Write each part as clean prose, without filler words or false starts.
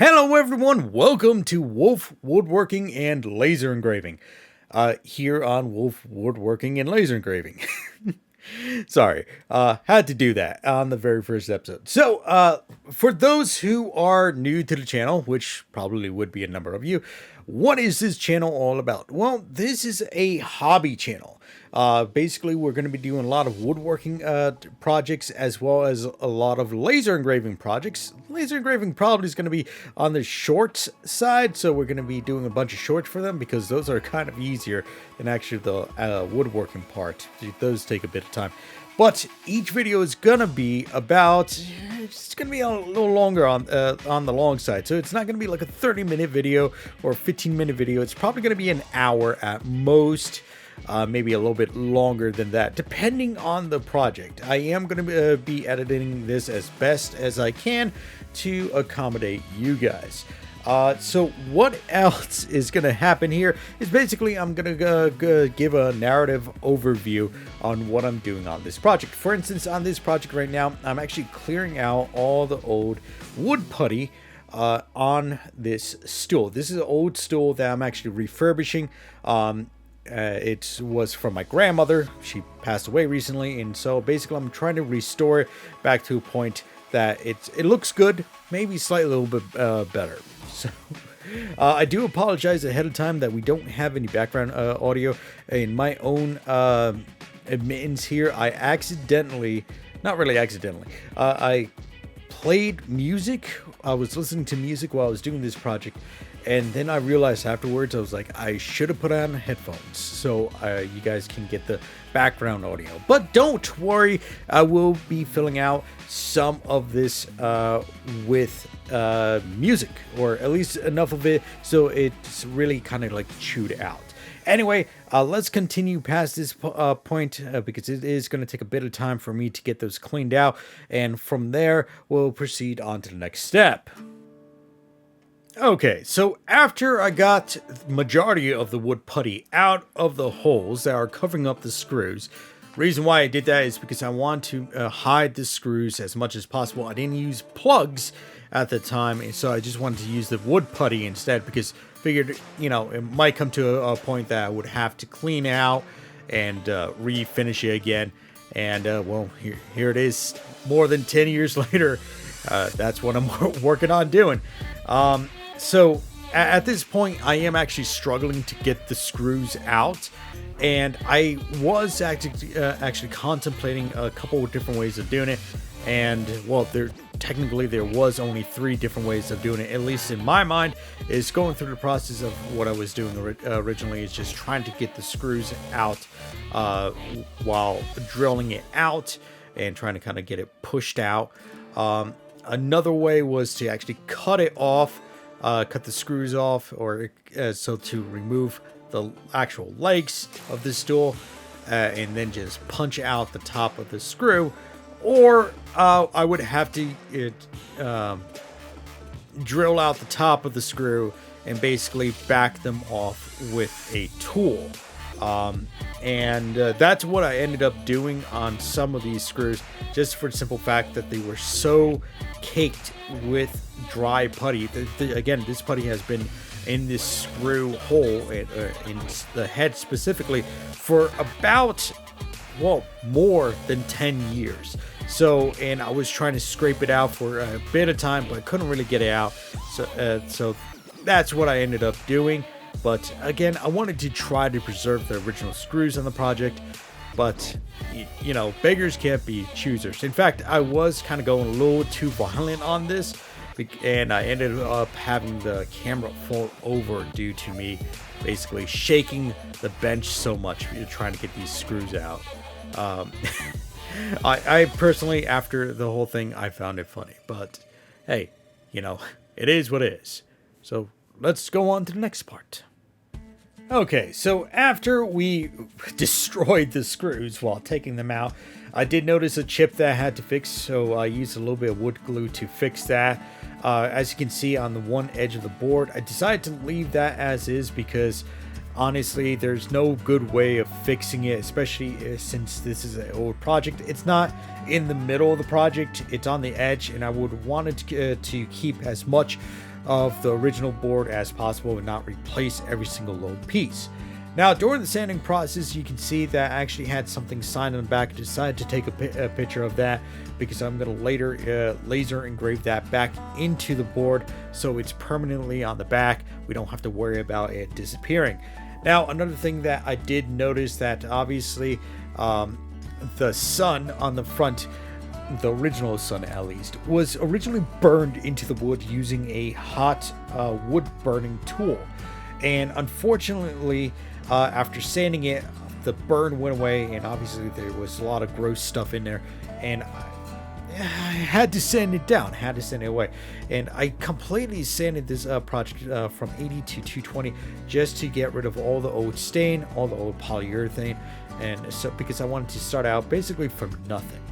Hello everyone, welcome to Wolf Woodworking and Laser Engraving. Here on Wolf Woodworking and Laser Engraving. Sorry, had to do that on the very first episode. So, for those who are new to the channel, which probably would be a number of you, what is this channel all about? Well, this is a hobby channel. Basically, we're going to be doing a lot of woodworking projects as well as a lot of laser engraving projects. Laser engraving probably is going to be on the shorts side, so we're going to be doing a bunch of shorts for them because those are kind of easier than actually the woodworking part. Those take a bit of time. But each video is gonna be about, it's gonna be a little longer on the long side. So it's not gonna be like a 30-minute video or a 15-minute video. It's probably gonna be an hour at most, maybe a little bit longer than that, depending on the project. I am gonna be editing this as best as I can to accommodate you guys. So what else is going to happen here is basically I'm going to give a narrative overview on what I'm doing on this project. For instance, on this project right now, I'm actually clearing out all the old wood putty on this stool. This is an old stool that I'm actually refurbishing. It was from my grandmother. She passed away recently, and so basically I'm trying to restore it back to a point that it looks good, maybe slightly a little bit better. So I do apologize ahead of time that we don't have any background audio. In my own admittance here, I accidentally, not really accidentally, I played music. I was listening to music while I was doing this project, and then I realized afterwards, I was like, I should have put on headphones so you guys can get the background audio. But don't worry, I will be filling out some of this with music, or at least enough of it so it's really kind of like chewed out. Anyway, let's continue past this point because it is going to take a bit of time for me to get those cleaned out, and from there we'll proceed on to the next step. Okay, so after I got the majority of the wood putty out of the holes that are covering up the screws, reason why I did that is because I want to hide the screws as much as possible. I didn't use plugs at the time, and so I just wanted to use the wood putty instead because figured, you know, it might come to a point that I would have to clean out and refinish it again. And well, here it is, more than 10 years later. That's what I'm working on doing. So at this point, I am actually struggling to get the screws out, and I was actually contemplating a couple of different ways of doing it. And well, technically there was only 3 different ways of doing it, at least in my mind. Is going through the process of what I was doing originally is just trying to get the screws out while drilling it out and trying to kind of get it pushed out. Another way was to actually cut it off, cut the screws off, or so to remove the actual legs of the stool, and then just punch out the top of the screw. Or I would have to drill out the top of the screw and basically back them off with a tool. And that's what I ended up doing on some of these screws, just for the simple fact that they were so caked with dry putty. Again, this putty has been in this screw hole, in the head specifically, for about, well, more than 10 years. So, and I was trying to scrape it out for a bit of time, but I couldn't really get it out. So that's what I ended up doing. But again, I wanted to try to preserve the original screws on the project, but you know, beggars can't be choosers. In fact, I was kind of going a little too violent on this, and I ended up having the camera fall over due to me basically shaking the bench so much trying to get these screws out. I personally, after the whole thing, I found it funny, but hey, you know, it is what it is. So let's go on to the next part. Okay, so after we destroyed the screws while taking them out, I did notice a chip that I had to fix, so I used a little bit of wood glue to fix that. As you can see on the one edge of the board, I decided to leave that as is because Honestly, there's no good way of fixing it, especially since this is an old project. It's not in the middle of the project, it's on the edge, and I would want it to keep as much of the original board as possible and not replace every single little piece. Now, during the sanding process, you can see that I actually had something signed on the back. I decided to take a picture of that because I'm going to later laser engrave that back into the board so it's permanently on the back. We don't have to worry about it disappearing. Now, another thing that I did notice that obviously the sun on the front, the original sun at least, was originally burned into the wood using a hot wood burning tool. And unfortunately, after sanding it, the burn went away, and obviously there was a lot of gross stuff in there, and I had to sand it down, had to sand it away. And I completely sanded this project from 80 to 220 just to get rid of all the old stain, all the old polyurethane, and so because I wanted to start out basically from nothing.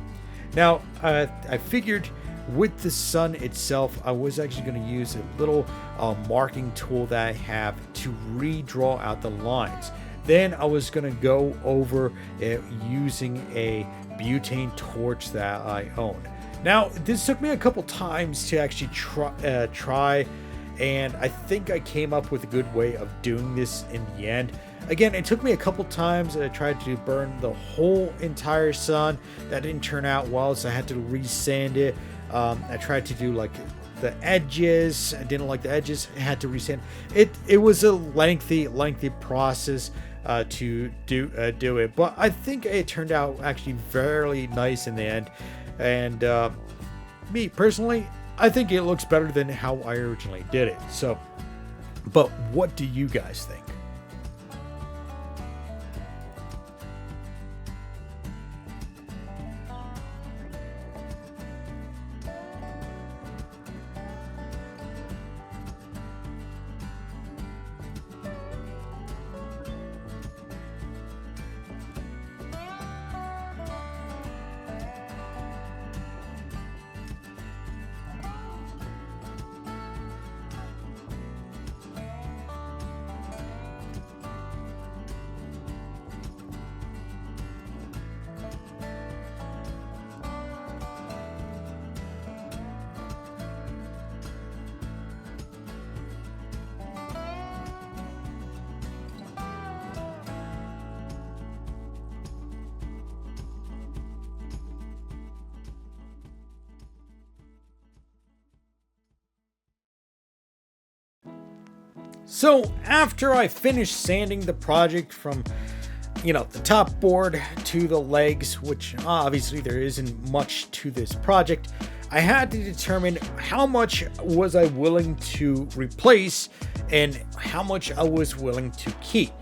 Now, I figured with the sun itself, I was actually going to use a little marking tool that I have to redraw out the lines. Then I was going to go over it using a butane torch that I own. Now, this took me a couple times to actually try, and I think I came up with a good way of doing this in the end. Again, it took me a couple times. I tried to burn the whole entire sun. That didn't turn out well, so I had to resand it. I tried to do like the edges. I didn't like the edges. I had to resand it. It was a lengthy process to do it, but I think it turned out actually very nice in the end. And me personally, I think it looks better than how I originally did it. So, but what do you guys think? So after I finished sanding the project from, the top board to the legs, which obviously there isn't much to this project, I had to determine how much was I willing to replace and how much I was willing to keep.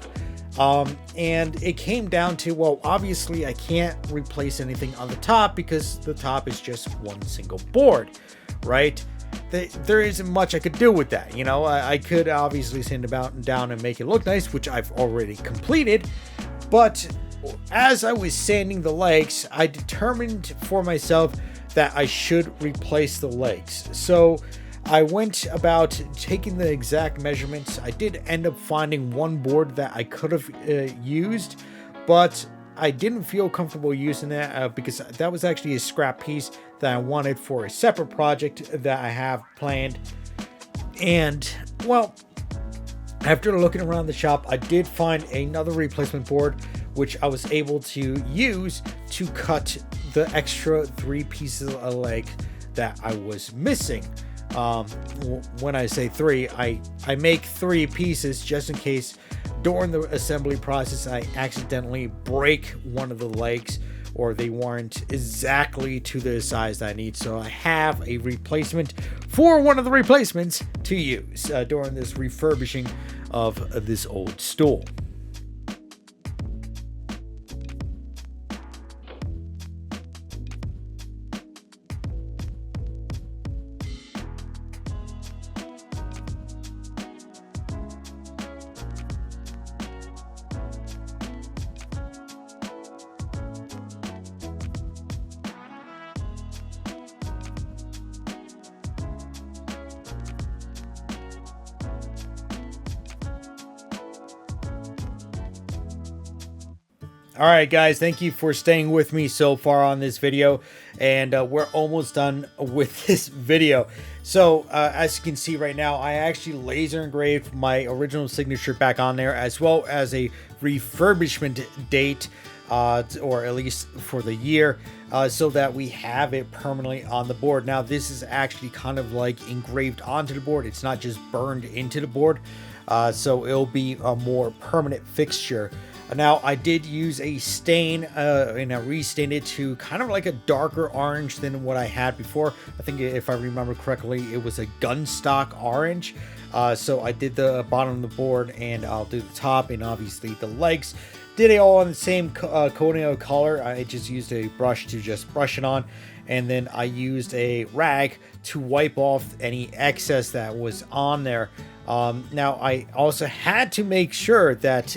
And it came down to, well, obviously I can't replace anything on the top because the top is just one single board, right? There isn't much I could do with that. I could obviously sand it down and make it look nice, which I've already completed. But as I was sanding the legs, I determined for myself that I should replace the legs. So I went about taking the exact measurements. I did end up finding one board that I could have used, but I didn't feel comfortable using that because that was actually a scrap piece that I wanted for a separate project that I have planned. And, well, after looking around the shop, I did find another replacement board, which I was able to use to cut the extra 3 pieces of leg that I was missing. When I say 3, I make 3 pieces just in case during the assembly process I accidentally break one of the legs or they weren't exactly to the size that I need. So I have a replacement for one of the replacements to use during this refurbishing of this old stool. All right, guys, thank you for staying with me so far on this video, and we're almost done with this video. So as you can see right now, I actually laser engraved my original signature back on there, as well as a refurbishment date, or at least for the year, so that we have it permanently on the board. Now, this is actually kind of like engraved onto the board. It's not just burned into the board, so it'll be a more permanent fixture. Now, I did use a stain, and I restained it to kind of like a darker orange than what I had before. I think, if I remember correctly, it was a gunstock orange. So I did the bottom of the board, and I'll do the top, and obviously the legs. Did it all on the same coating of color. I just used a brush to just brush it on, and then I used a rag to wipe off any excess that was on there. Now, I also had to make sure that...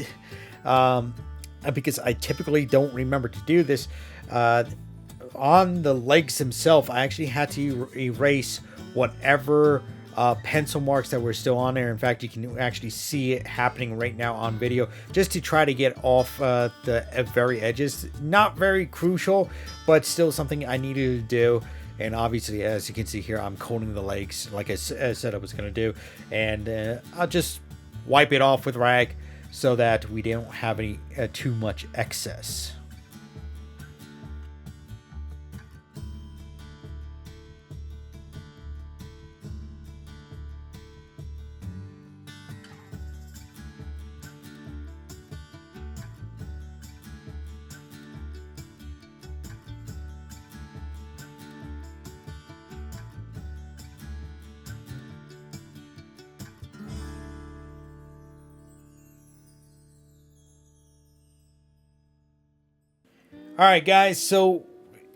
because I typically don't remember to do this, on the legs themselves, I actually had to erase whatever pencil marks that were still on there. In fact, you can actually see it happening right now on video, just to try to get off the very edges. Not very crucial, but still something I needed to do. And obviously, as you can see here, I'm coating the legs like I said I was going to do, and I'll just wipe it off with rag, so that we don't have any too much excess. All right, guys, so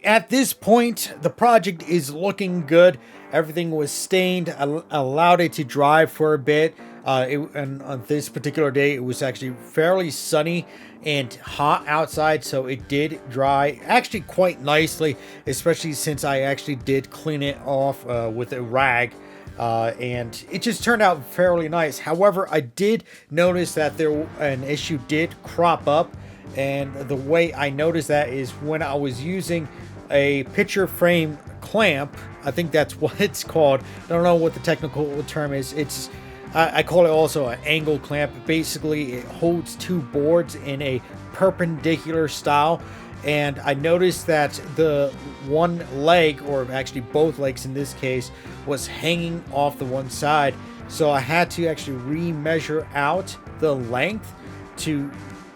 at this point, the project is looking good. Everything was stained. I allowed it to dry for a bit. And on this particular day, it was actually fairly sunny and hot outside, so it did dry actually quite nicely, especially since I actually did clean it off with a rag. And it just turned out fairly nice. However, I did notice that an issue did crop up. And the way I noticed that is when I was using a picture frame clamp. I think that's what it's called. I don't know what the technical term is. I call it also an angle clamp. Basically, it holds two boards in a perpendicular style. And I noticed that the one leg, or actually both legs in this case, was hanging off the one side. So I had to actually re-measure out the length to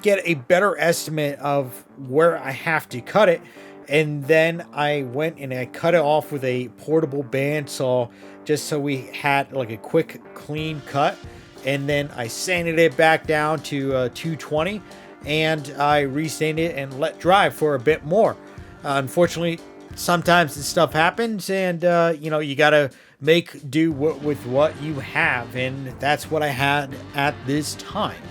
get a better estimate of where I have to cut it. And then I went and I cut it off with a portable bandsaw, just so we had like a quick clean cut. And then I sanded it back down to 220, and I restained it and let dry for a bit more. Unfortunately, sometimes this stuff happens, and you gotta make do with what you have, and that's what I had at this time.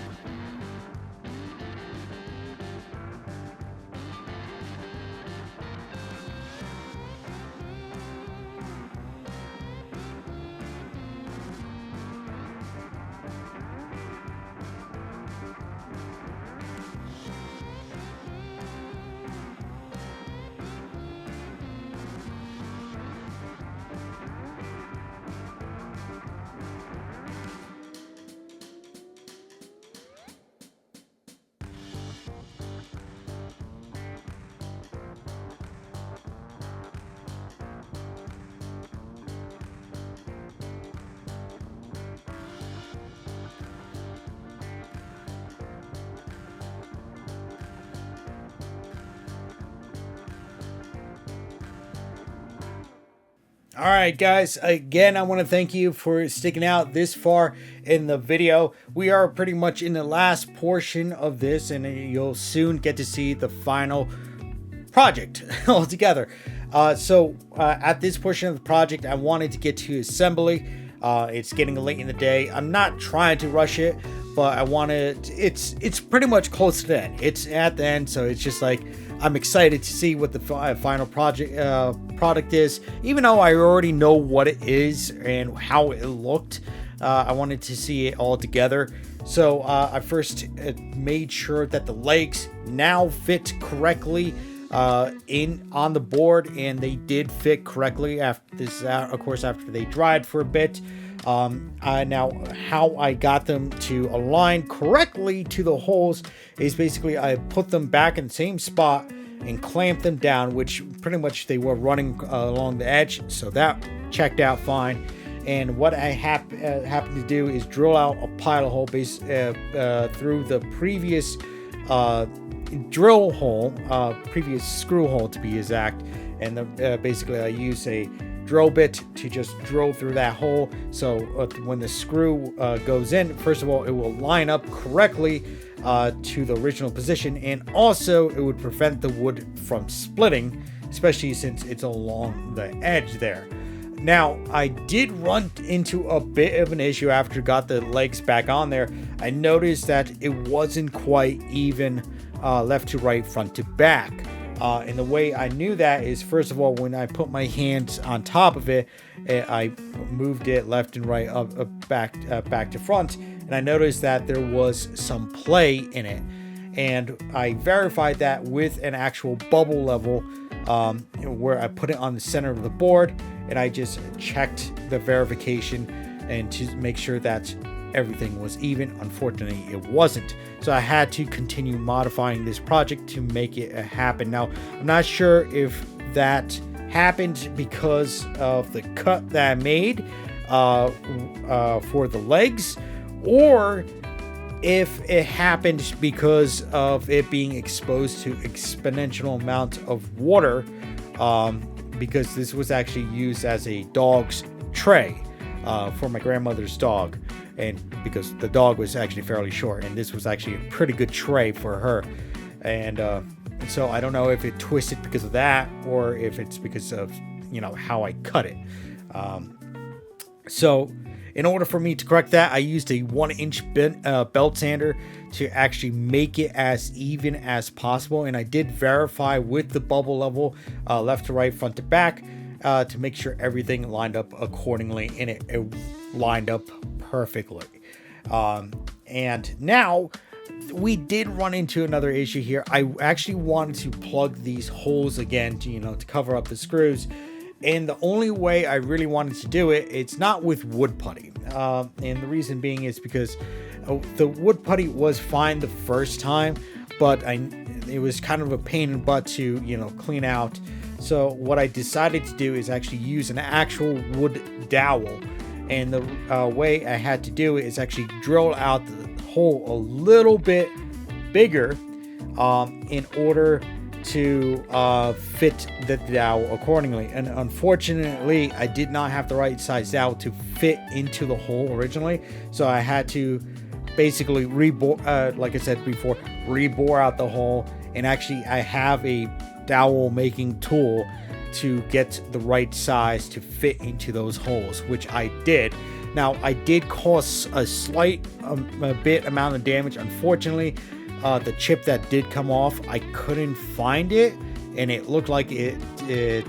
All right, guys, again, I want to thank you for sticking out this far in the video. We are pretty much in the last portion of this, and you'll soon get to see the final project altogether. So at this portion of the project, I wanted to get to assembly. It's getting late in the day. I'm not trying to rush it, but I wanted, it's pretty much close to the end. It's at the end, so it's just like, I'm excited to see what the final product is, even though I already know what it is and how it looked. I wanted to see it all together. So I first made sure that the legs now fit correctly on the board, and they did fit correctly after this, of course, after they dried for a bit. Now how I got them to align correctly to the holes is basically I put them back in the same spot and clamped them down, which pretty much they were running along the edge, so that checked out fine. And what I happened to do is drill out a pilot hole through the previous drill hole, previous screw hole to be exact. And basically I use a drill bit to just drill through that hole. So when the screw goes in, first of all, it will line up correctly to the original position, and also it would prevent the wood from splitting, especially since it's along the edge there. Now, I did run into a bit of an issue after I got the legs back on there. I noticed that it wasn't quite even left to right, front to back. And the way I knew that is, first of all, when I put my hands on top of it, I moved it left and right, back to front, and I noticed that there was some play in it. And I verified that with an actual bubble level, where I put it on the center of the board, and I just checked the verification and to make sure that everything was even. Unfortunately, it wasn't. So I had to continue modifying this project to make it happen. Now, I'm not sure if that happened because of the cut that I made for the legs, or if it happened because of it being exposed to exponential amount of water, because this was actually used as a dog's tray for my grandmother's dog, and because the dog was actually fairly short, and this was actually a pretty good tray for her. And so I don't know if it twisted because of that, or if it's because of, how I cut it. So in order for me to correct that, I used a 1-inch belt sander to actually make it as even as possible. And I did verify with the bubble level, left to right, front to back, to make sure everything lined up accordingly, and it lined up perfectly. And now we did run into another issue here. I actually wanted to plug these holes again to cover up the screws. And the only way I really wanted to do it, it's not with wood putty. And the reason being is because the wood putty was fine the first time, but it was kind of a pain in the butt to, clean out. So what I decided to do is actually use an actual wood dowel. And the way I had to do it is actually drill out the hole a little bit bigger in order to fit the dowel accordingly. And unfortunately, I did not have the right size dowel to fit into the hole originally, so I had to basically rebore, like I said before, rebore out the hole. And actually I have a dowel making tool to get the right size to fit into those holes, which I did. Now, I did cause a slight amount of damage. Unfortunately, the chip that did come off, I couldn't find it, and it looked like I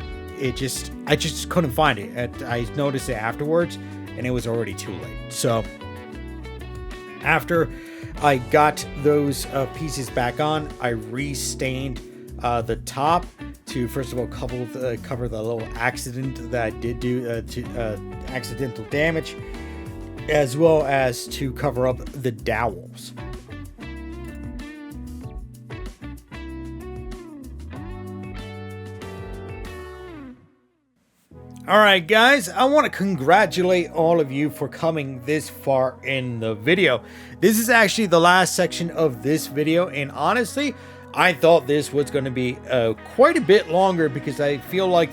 just couldn't find it. I noticed it afterwards, and it was already too late. So after I got those pieces back on, I re-stained the top to, first of all, cover the little accident that I did do to accidental damage, as well as to cover up the dowels. Alright guys, I want to congratulate all of you for coming this far in the video. This is actually the last section of this video, and honestly, I thought this was going to be quite a bit longer, because I feel like,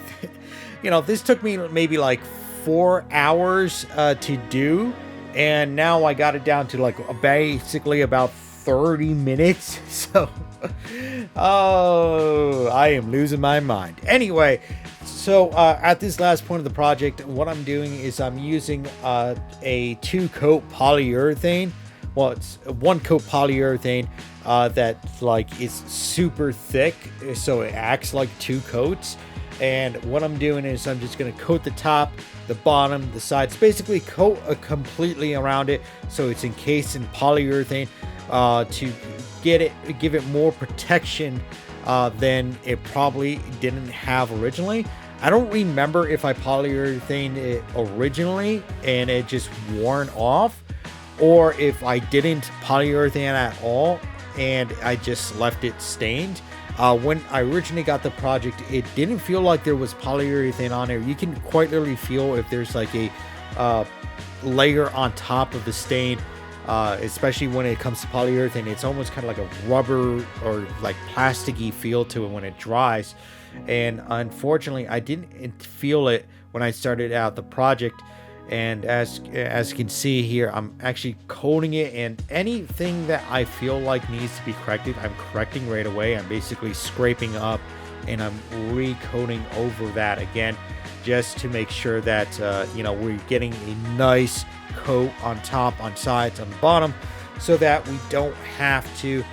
this took me maybe like 4 hours to do, and now I got it down to like basically about 30 minutes. So, oh, I am losing my mind. Anyway, so at this last point of the project, what I'm doing is I'm using a 2-coat polyurethane. Well, it's a 1-coat polyurethane that like is super thick, so it acts like 2 coats. And what I'm doing is I'm just going to coat the top, the bottom, the sides, basically coat completely around it so it's encased in polyurethane to give it more protection than it probably didn't have originally. I don't remember if I polyurethane it originally and it just worn off, or if I didn't polyurethane at all and I just left it stained. When I originally got the project, it didn't feel like there was polyurethane on there. You can quite literally feel if there's like a layer on top of the stain, especially when it comes to polyurethane. It's almost kind of like a rubber or like plasticky feel to it when it dries. And unfortunately, I didn't feel it when I started out the project. And as you can see here, I'm actually coating it, and anything that I feel like needs to be corrected, I'm correcting right away. I'm basically scraping up and I'm recoating over that again, just to make sure that we're getting a nice coat on top, on sides, on the bottom, so that we don't have to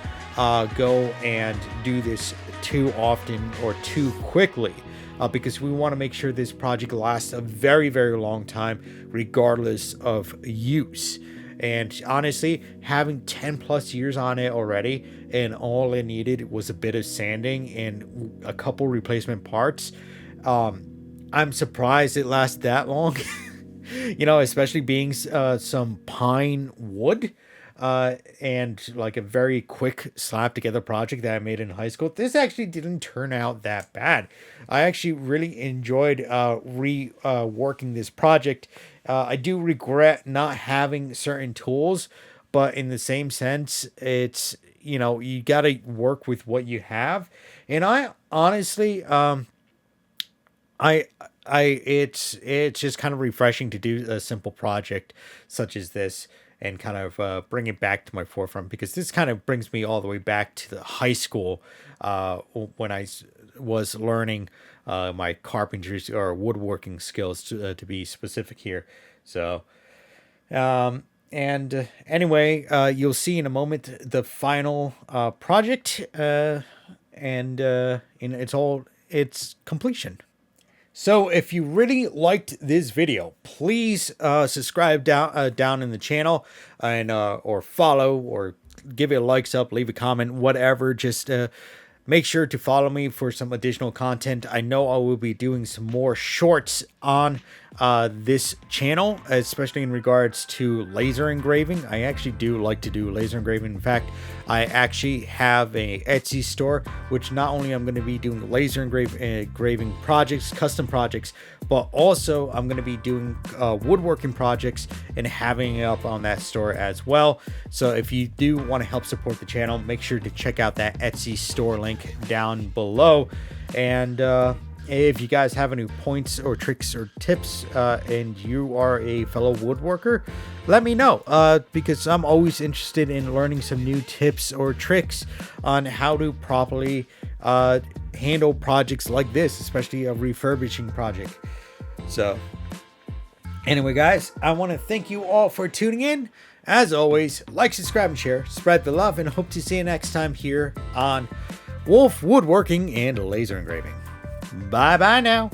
go and do this too often or too quickly. Because we want to make sure this project lasts a very, very long time, regardless of use. And honestly, having 10 plus years on it already, and all it needed was a bit of sanding and a couple replacement parts, I'm surprised it lasted that long. Especially being some pine wood. And like a very quick slap together project that I made in high school. This actually didn't turn out that bad. I actually really enjoyed reworking this project. I do regret not having certain tools, but in the same sense, it's, you got to work with what you have. And I honestly, it's just kind of refreshing to do a simple project such as this, and kind of bring it back to my forefront, because this kind of brings me all the way back to the high school when I was learning my carpentry or woodworking skills, to be specific here. So, anyway, you'll see in a moment the final project and in its completion. So if you really liked this video, please subscribe down in the channel, and or follow, or give it a likes up, leave a comment, whatever. Just make sure to follow me for some additional content. I know I will be doing some more shorts on this channel, especially in regards to laser engraving. I actually do like to do laser engraving. In fact, I actually have a Etsy store, which not only I'm going to be doing laser engraving projects, custom projects, but also I'm going to be doing woodworking projects and having it up on that store as well. So if you do want to help support the channel, make sure to check out that Etsy store link down below. And if you guys have any points or tricks or tips, and you are a fellow woodworker, let me know, because I'm always interested in learning some new tips or tricks on how to properly handle projects like this, especially a refurbishing project. So anyway, guys, I want to thank you all for tuning in. As always, like, subscribe, and share. Spread the love, and hope to see you next time here on Wolf Woodworking and Laser Engraving. Bye bye now.